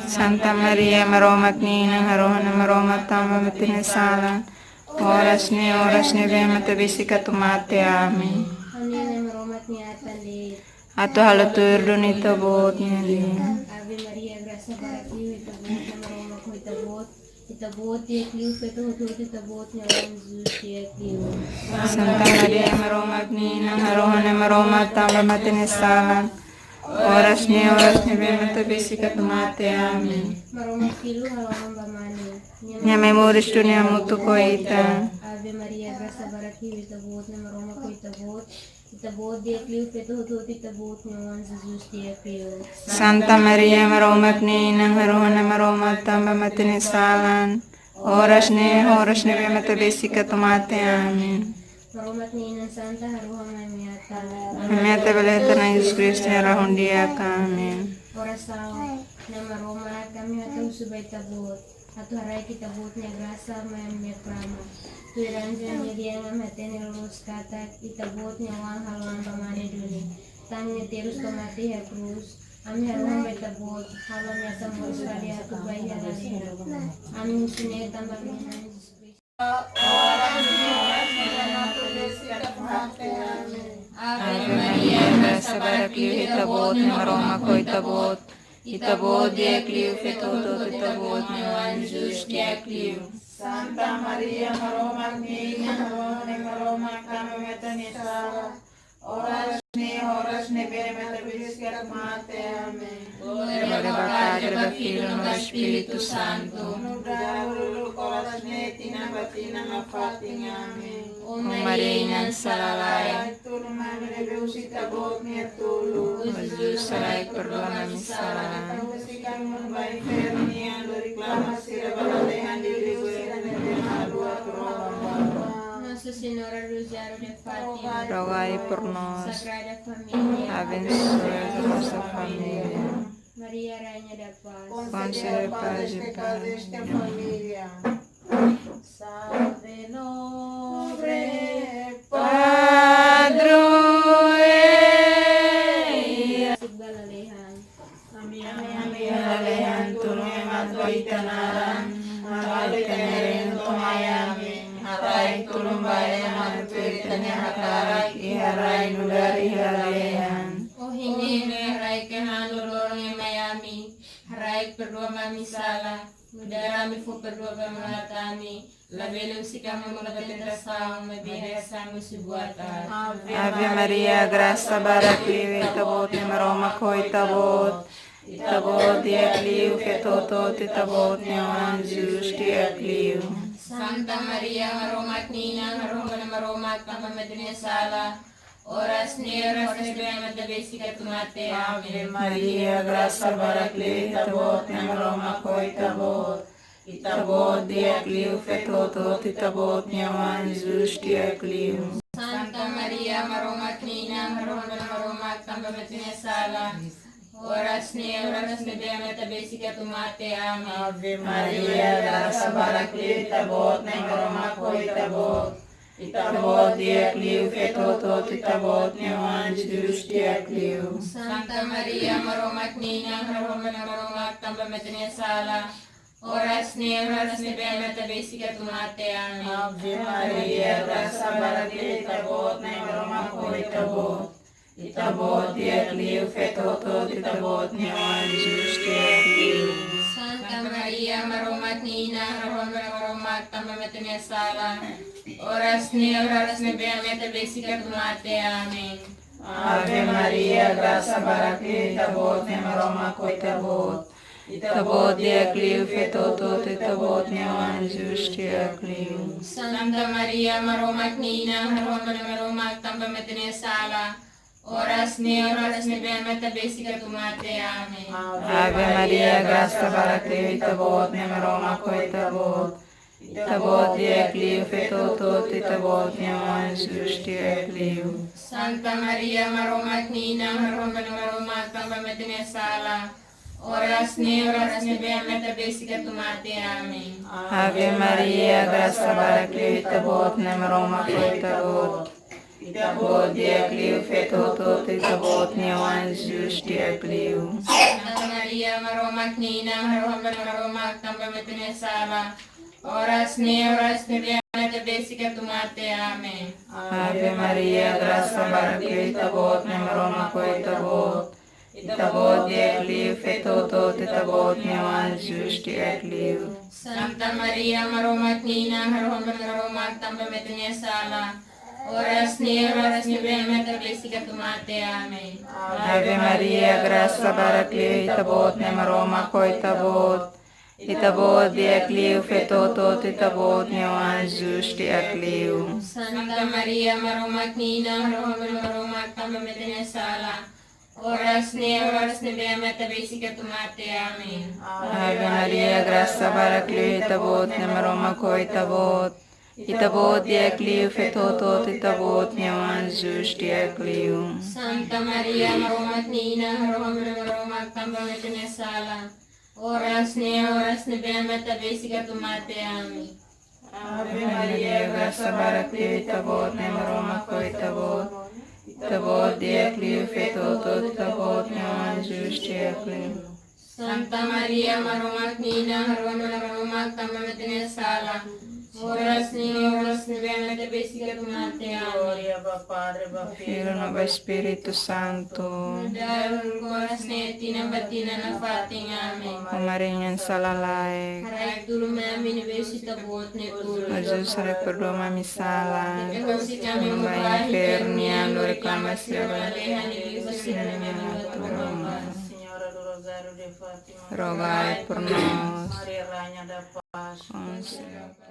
Santa Maria Maromatnina Harona Maromatama Matinesalan Oras ni Vemata Visika Tumate Amin Ato halatur dunita bot niya Ave Maria, graça para ti, itabot na maroma ko itabot. Itabot, iekliw, petuhutut, itabot, nyawan Jesus, iekliw. Santa Maria Maromatnina Harona Maromatama Matinesalan Oras ni Vemata Visika Tumate Amin Maroma kilo, halaman bamani. Nya memoris dunia mutu ko ita Ave Maria, graça para ti, itabot na maroma ko itabot. Itabot, iekliw, petuhutut, itabot, nyawan Jesus, iekliw. Santa Maria Maromatnina Harona Maromatama Matinesalan Oras ni Vemata Visika Tumate Amin Maromat ni Inang Santa, haruhang mamiyata. Mamiyata baleta na Yesus Kristo ya rahundia kami Orasaw na maromat kami atong subay tabot. Ato haray kitabot niya grasa mayamya prama. Tuiran siya niya diyan ang hati ni Lulus katak. Itabot niya wang halwang pamani duli. Tang niya tirus kamati ya krus. Ami haruhang may tabot. Halwang niya sa mga sali ato bay halalihan. Ami musunya tambah niya ng Jesus Christ. Ave Maria grasa barakliw itabot ni maroma ko itabot Itabot diakliw fetotot itabot ni Juan Jesus diakliw Santa Maria Maromak ni Maromak kami metani sala oras ni bemeta biriskat mate amen. Gloria al Padre, al Figlio e al Spirito Santo Nudaro oras ni tinabatina mafating amen. O Maria inang salalay Tulong namin ay beusita bot ni tulong. O Jesus salay perdoa namin salah Pagkasikan mo ba niya reklama sila balalehan diliwera na dinalua Nossa Senhora Rosário de Fátima, rogai por nós Sagrada Família, abençoe a nossa família Maria Rainha da Paz, concede paz e paz esta família. Salve nobre Padre Sigbalalehan, Alalehan tulong emat baitanaran Mabalikanarin tumayami Haray tulong bayan Matuitan niya hakaray Iharay nudari halalehan O hindi haray ka hanulorong e Miami, haray perdoa mami sala, mudarami fu perdoa pamanatami, labelo si kami mula tatrasaw, mabihasamo si buatan. Ave Maria graça barakliw itabot ni maroma ko itabot Itabot diakliw fetotot itabot ni Juan Jesus diakliw Santa Maria, maromat ninang, harumpa na maromat, papamadrin sala, oras ni bema tabesi ka tumate, Ave Maria graça barakliw itabot ni maroma ko itabot Itabot diakliw fetotot itabot ni Juan Jesus diakliw Santa Maria, maromat ninang, harumpa na maromat, papamadrin sala, oras ni bema tabesi ka tumate, amen. Ave Maria graça barakliw itabot ni maroma ko itabot Itabot diakliw fetotot itabot ni Juan Jesus diakliw Santa Maria, maromat ninang, harumpa na maromat, papamadrin sala, oras ni bema tabesi ka tumate, amen. Ave Maria graça barakliw itabot ni maroma ko itabot Itabot diakliw fetotot itabot ni Juan Jesus diakliw Santa Maria, maromat ninang, harumpa na maromat, papamadrin sala, oras ni bema tabesi ka tumate, amen. Ave Maria graça barakliw itabot ni maroma ko itabot Itabot diakliw fetotot itabot ni Juan Jesus diakliw Santa Maria, maromat ninang, harumpa na maromat, papamadrin sala, oras ni bema tabesi ka tumate, amen. Ave Maria graça barakliw itabot ni maroma ko itabot Itabot diakliw fetotot itabot ni Juan Jesus diakliw Santa Maria, maromat ninang, harumpa na maromat, papamadrin sala, oras ni bema tabesi ka tumate, amen. Ave Maria graça barakliw itabot ni maroma ko itabot Itabot diakliu fetotot itabot niawan Jesus diakliu. Santa Maria, maromak ninang, haromak tambah betulnya salah. Oras ni biana besica tumate, amen. Ave Maria, graça baracliu itabot niamaroma ko itabot. Itabot diakliu fetotot itabot niawan Jesus diakliu. Santa Maria, maromak ninang, haromak tambah betulnya salah. Oras ni biana besica tumate, amen. Ave Maria, graça baracliu itabot niamaroma ko itabot. Itabot diakliu fetotot itabot niawan Jesus diakliu. Santa Maria, maromak ninang, haromak tambah betulnya salah. Oras ni biana besica tumate, amen. Ave Maria, graça baracliu itabot niamaroma ko itabot. Itabot diakliu fetotot itabot niawan Jesus diakliu. Santa Maria, maromak ninang, haromak tambah betulnya salah. Oras ni biana besica tumate, amen. Ave Maria, graça baracliu itabot niamaroma ko itabot. Itabot diakliu fetotot itabot niawan Jesus diakliu. Santa Maria, maromak ninang, haromak tambah betulnya salah. Oras ni biana besica tumate, amen. Gloria ao Padre, ao Filho, Filho no Espírito Santo. Dahil oras ni tinabatina na fating, amen. Marinha salalai. Haray tulong namin ibesita buot ni tulong. Jesus reperdoma misala. Kasi kami Vai mabahay inferniando reclamação. Alehan, ilibas sila namin iwat Senhora do Rosário de Fátima, Rogai por nós. Maria Rainha da Paz, Conselho.